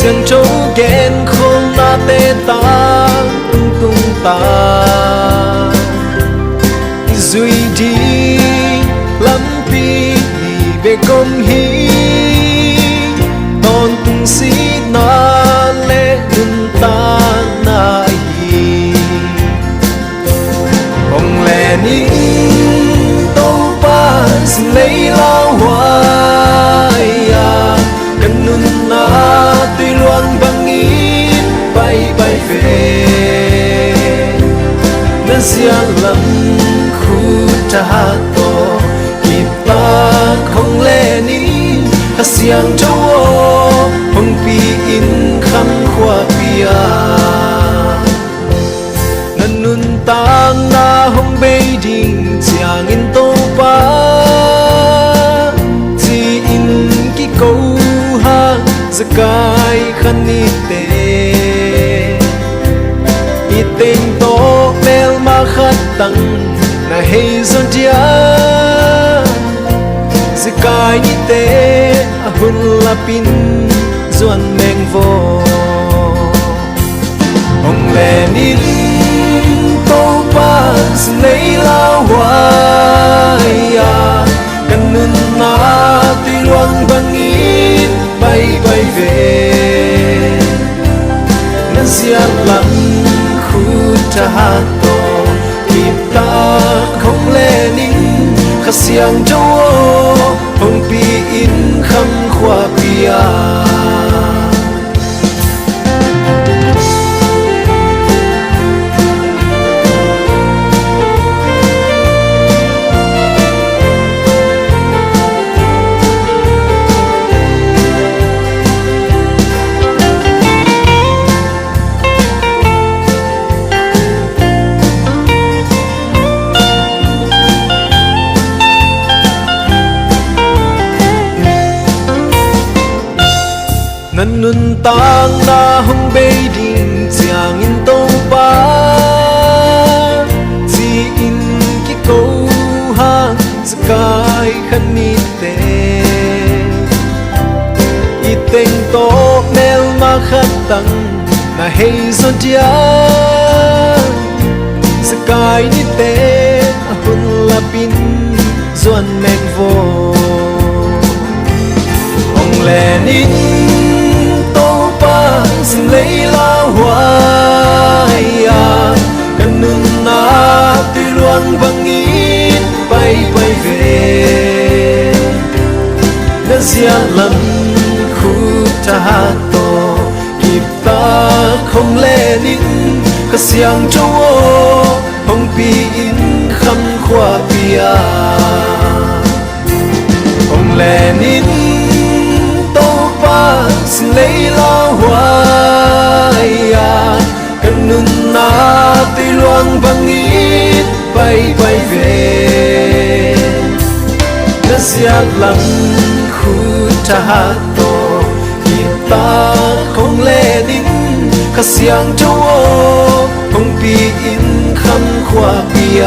xiang châu ghen không na tê ta tung ta duy đi lắm pi về công hi non tung si na lệ đừng ta na hi ông lệ ní tâu ba xin lấy lao hoài à cần nun na tuy luôn bằng ít bay bay về nên riêng lắm khu ta to kịp ta không lẽ ní hạt xiang châu hồng pi in khăm khoa pia nên nun tang na hồng bay đình chiang in tô pa chỉ in ki câu ha zakai khăn ni te i tên to mel ma khát tăng na hay zon dia zakai ni te hun lapin zuan meng vo ông lệ nín tô pa xin lấy lao hoài à cần nun na tuy loang bằng ít bay bay về nên riêng lắm khu ta to kịp ta không lẽ nín khát xiang châu hồng pi in khăm khoa pia nan nun tang na hong bay ding chiang in tô ba chỉ in ki câu ha zakai khăn ni te i tên to mel ma khát tăng na hay zon dia zakai ni te hun lapin zuan meng vo ông lệ nín xin lấy lao hoài à cần nun na tuy luôn bằng ít bay bay về nên riêng lắm khu ta to kịp ta không lẽ nín khát xiang châu hồng pi in khăm khoa pia ông lẽ nín tô pa xin lấy lao hoài à cần nun na tuy loang bằng ít bay bay về nên riêng lắm khu ta to kịp ta không lẽ nín khát xiang châu hồng pi in khăm khoa pia